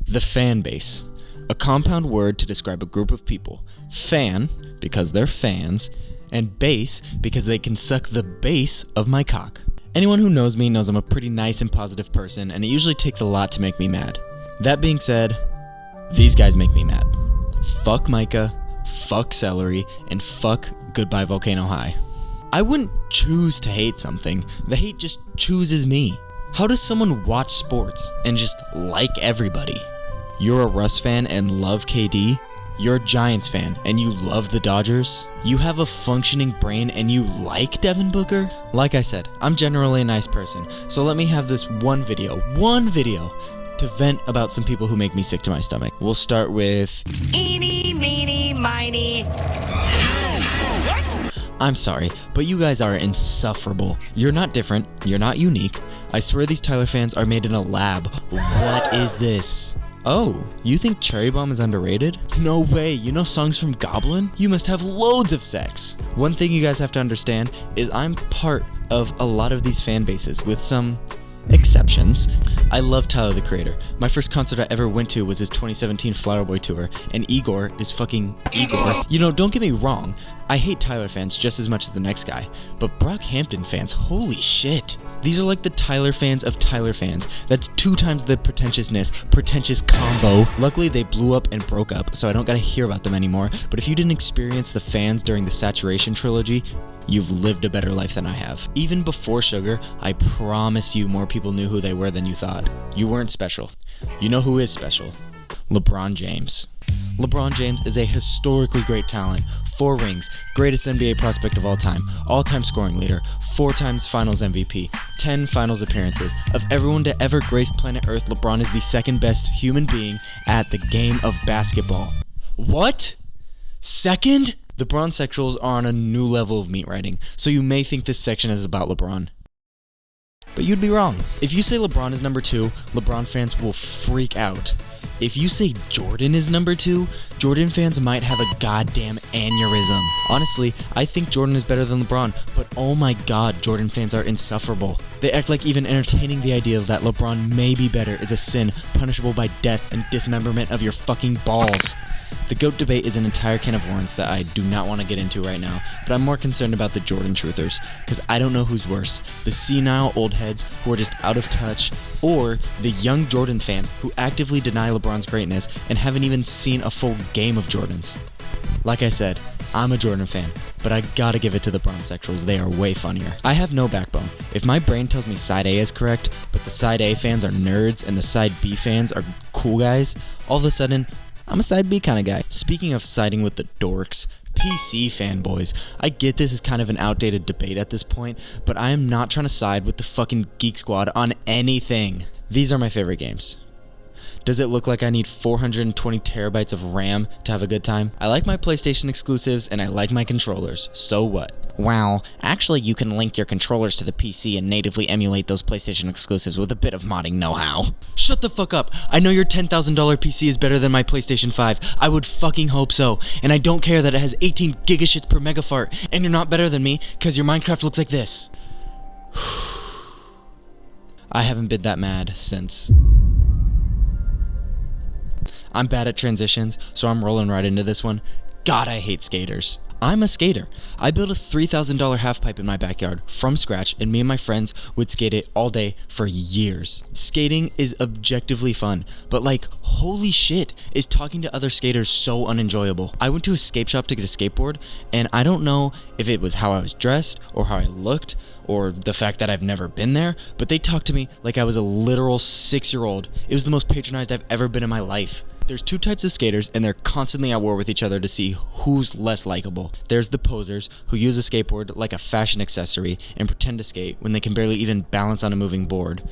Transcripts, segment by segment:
The fan base. A compound word to describe a group of people. Fan, because they're fans, and base, because they can suck the base of my cock. Anyone who knows me knows I'm a pretty nice and positive person, and it usually takes a lot to make me mad. That being said, these guys make me mad. Fuck Micah, fuck Celery, and fuck Goodbye Volcano High. I wouldn't choose to hate something. The hate just chooses me. How does someone watch sports and just like everybody? You're a Russ fan and love KD? You're a Giants fan and you love the Dodgers? You have a functioning brain and you like Devin Booker? Like I said, I'm generally a nice person, so let me have this one video to vent about some people who make me sick to my stomach. We'll start with... Eeny, meeny, miny. I'm sorry, but you guys are insufferable. You're not different, you're not unique. I swear these Tyler fans are made in a lab. What is this? Oh, you think Cherry Bomb is underrated? No way, you know songs from Goblin? You must have loads of sex. One thing you guys have to understand is I'm part of a lot of these fan bases with some exceptions. I love Tyler the Creator. My first concert I ever went to was his 2017 Flower Boy tour, and Igor is fucking Igor. You know, don't get me wrong, I hate Tyler fans just as much as the next guy, but Brockhampton fans, holy shit. These are like the Tyler fans of Tyler fans. That's 2 times the pretentious combo. Luckily, they blew up and broke up, so I don't gotta hear about them anymore, but if you didn't experience the fans during the Saturation trilogy, you've lived a better life than I have. Even before Sugar, I promise you more people knew who they were than you thought. You weren't special. You know who is special? LeBron James. LeBron James is a historically great talent. 4 rings, greatest NBA prospect of all-time scoring leader, 4 times Finals MVP, 10 Finals appearances. Of everyone to ever grace planet Earth, LeBron is the second best human being at the game of basketball. What? Second? The Bronsexuals are on a new level of meat writing, so you may think this section is about LeBron. But you'd be wrong. If you say LeBron is number 2, LeBron fans will freak out. If you say Jordan is number 2, Jordan fans might have a goddamn aneurysm. Honestly, I think Jordan is better than LeBron, but oh my god, Jordan fans are insufferable. They act like even entertaining the idea that LeBron may be better is a sin punishable by death and dismemberment of your fucking balls. The GOAT debate is an entire can of worms that I do not want to get into right now, but I'm more concerned about the Jordan truthers, because I don't know who's worse, the senile old heads who are just out of touch, or the young Jordan fans who actively deny LeBron's greatness and haven't even seen a full game of Jordan's. Like I said, I'm a Jordan fan, but I gotta give it to the Bronsexuals, they are way funnier. I have no backbone. If my brain tells me side A is correct, but the side A fans are nerds and the side B fans are cool guys, all of a sudden, I'm a side B kind of guy. Speaking of siding with the dorks, PC fanboys. I get this is kind of an outdated debate at this point, but I am not trying to side with the fucking Geek Squad on anything. These are my favorite games. Does it look like I need 420 terabytes of RAM to have a good time? I like my PlayStation exclusives and I like my controllers, so what? Wow, actually you can link your controllers to the PC and natively emulate those PlayStation exclusives with a bit of modding know-how. Shut the fuck up! I know your $10,000 PC is better than my PlayStation 5. I would fucking hope so. And I don't care that it has 18 gigashits per megafart. And you're not better than me, cause your Minecraft looks like this. I haven't been that mad since... I'm bad at transitions, so I'm rolling right into this one. God, I hate skaters. I'm a skater. I built a $3,000 halfpipe in my backyard from scratch, and me and my friends would skate it all day for years. Skating is objectively fun, but like, holy shit, is talking to other skaters so unenjoyable. I went to a skate shop to get a skateboard, and I don't know if it was how I was dressed, or how I looked, or the fact that I've never been there, but they talked to me like I was a literal 6-year-old. It was the most patronized I've ever been in my life. There's 2 types of skaters, and they're constantly at war with each other to see who's less likable. There's the posers, who use a skateboard like a fashion accessory and pretend to skate when they can barely even balance on a moving board.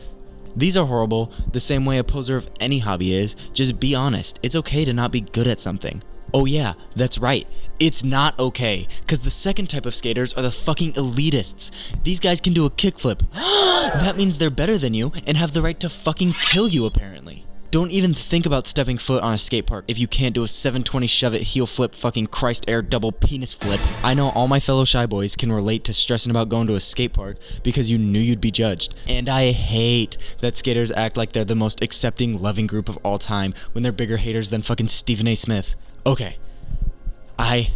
These are horrible, the same way a poser of any hobby is. Just be honest, it's okay to not be good at something. Oh yeah, that's right, it's not okay, because the second type of skaters are the fucking elitists. These guys can do a kickflip. That means they're better than you and have the right to fucking kill you apparently. Don't even think about stepping foot on a skate park if you can't do a 720 shove it heel flip fucking Christ air double penis flip. I know all my fellow shy boys can relate to stressing about going to a skate park because you knew you'd be judged. And I hate that skaters act like they're the most accepting, loving group of all time when they're bigger haters than fucking Stephen A. Smith. Okay, I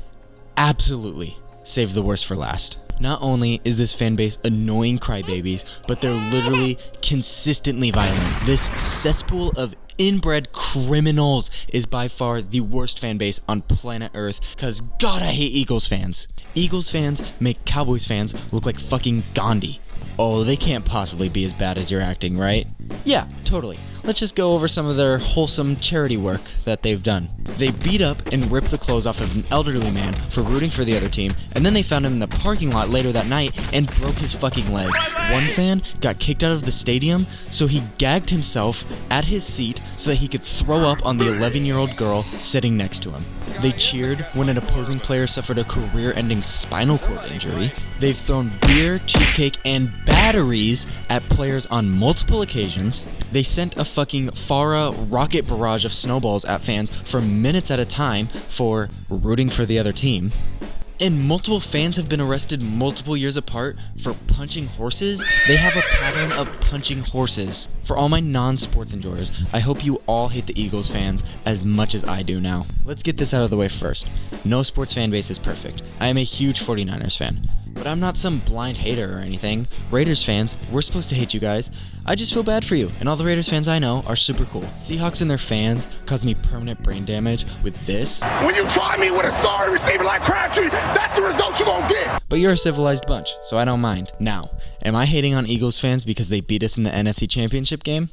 absolutely saved the worst for last. Not only is this fan base annoying crybabies, but they're literally consistently violent. This cesspool of inbred criminals is by far the worst fan base on planet Earth, cause God, I hate Eagles fans. Eagles fans make Cowboys fans look like fucking Gandhi. Oh, they can't possibly be as bad as you're acting, right? Yeah, totally. Let's just go over some of their wholesome charity work that they've done. They beat up and ripped the clothes off of an elderly man for rooting for the other team, and then they found him in the parking lot later that night and broke his fucking legs. One fan got kicked out of the stadium, so he gagged himself at his seat so that he could throw up on the 11-year-old girl sitting next to him. They cheered when an opposing player suffered a career-ending spinal cord injury. They've thrown beer, cheesecake, and batteries at players on multiple occasions. They sent a fucking Farah rocket barrage of snowballs at fans for minutes at a time for rooting for the other team. And multiple fans have been arrested multiple years apart for punching horses. They have a pattern of punching horses. For all my non-sports enjoyers, I hope you all hate the Eagles fans as much as I do now. Let's get this out of the way first. No sports fan base is perfect. I am a huge 49ers fan. But I'm not some blind hater or anything. Raiders fans, we're supposed to hate you guys. I just feel bad for you, and all the Raiders fans I know are super cool. Seahawks and their fans cause me permanent brain damage with this. When you try me with a sorry receiver like Crabtree, that's the result you're gonna get. But you're a civilized bunch, so I don't mind. Now, am I hating on Eagles fans because they beat us in the NFC Championship game?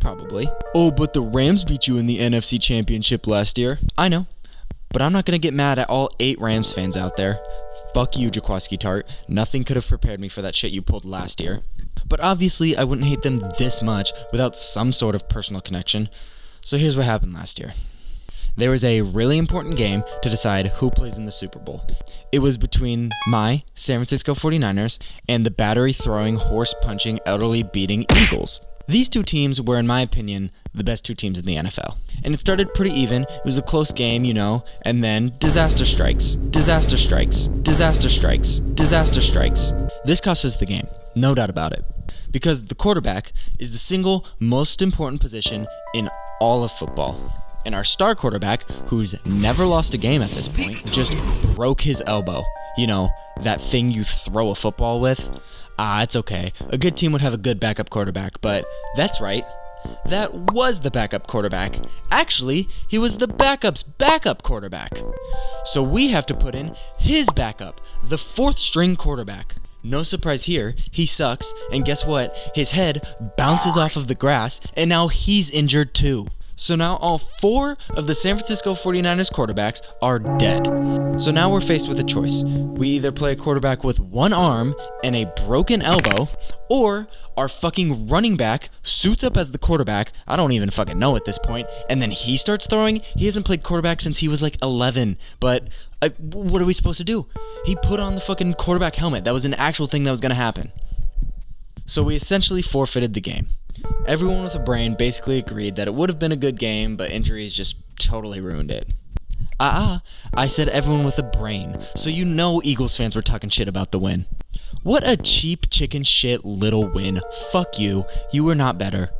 Probably. Oh, but the Rams beat you in the NFC Championship last year. I know. But I'm not going to get mad at all 8 Rams fans out there. Fuck you, Jaquaski Tart. Nothing could have prepared me for that shit you pulled last year. But obviously, I wouldn't hate them this much without some sort of personal connection. So here's what happened last year. There was a really important game to decide who plays in the Super Bowl. It was between my San Francisco 49ers and the battery-throwing, horse-punching, elderly beating Eagles. These two teams were, in my opinion, the best 2 teams in the NFL. And it started pretty even. It was a close game, you know, and then disaster strikes, disaster strikes, disaster strikes, disaster strikes. This cost us the game, no doubt about it. Because the quarterback is the single most important position in all of football. And our star quarterback, who's never lost a game at this point, just broke his elbow. You know, that thing you throw a football with. It's okay. A good team would have a good backup quarterback, but that's right. That was the backup quarterback. Actually, he was the backup's backup quarterback. So we have to put in his backup, the 4th string quarterback. No surprise here, he sucks, and guess what? His head bounces off of the grass, and now he's injured too. So now all 4 of the San Francisco 49ers quarterbacks are dead. So now we're faced with a choice. We either play a quarterback with 1 arm and a broken elbow, or our fucking running back suits up as the quarterback, I don't even fucking know at this point, and then he starts throwing. He hasn't played quarterback since he was like 11, but what are we supposed to do? He put on the fucking quarterback helmet. That was an actual thing that was gonna happen. So we essentially forfeited the game. Everyone with a brain basically agreed that it would have been a good game, but injuries just totally ruined it. I said everyone with a brain, so you know Eagles fans were talking shit about the win. What a cheap chicken shit little win. Fuck you. You were not better.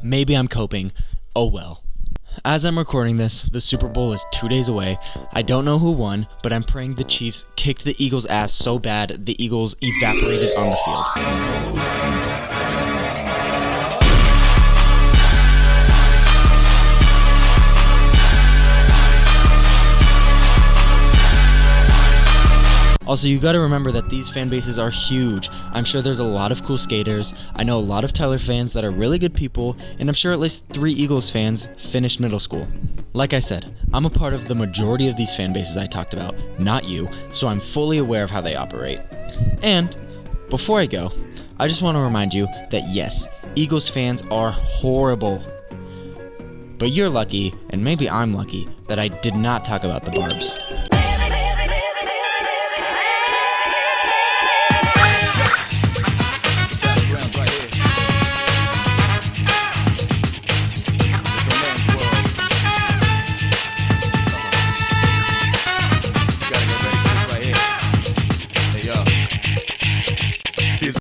Maybe I'm coping. Oh well. As I'm recording this, the Super Bowl is 2 days away. I don't know who won, but I'm praying the Chiefs kicked the Eagles' ass so bad the Eagles evaporated on the field. Also, you gotta remember that these fan bases are huge. I'm sure there's a lot of cool skaters. I know a lot of Tyler fans that are really good people, and I'm sure at least 3 Eagles fans finished middle school. Like I said, I'm a part of the majority of these fan bases I talked about, not you, so I'm fully aware of how they operate. And before I go, I just want to remind you that yes, Eagles fans are horrible. But you're lucky, and maybe I'm lucky, that I did not talk about the Barbs.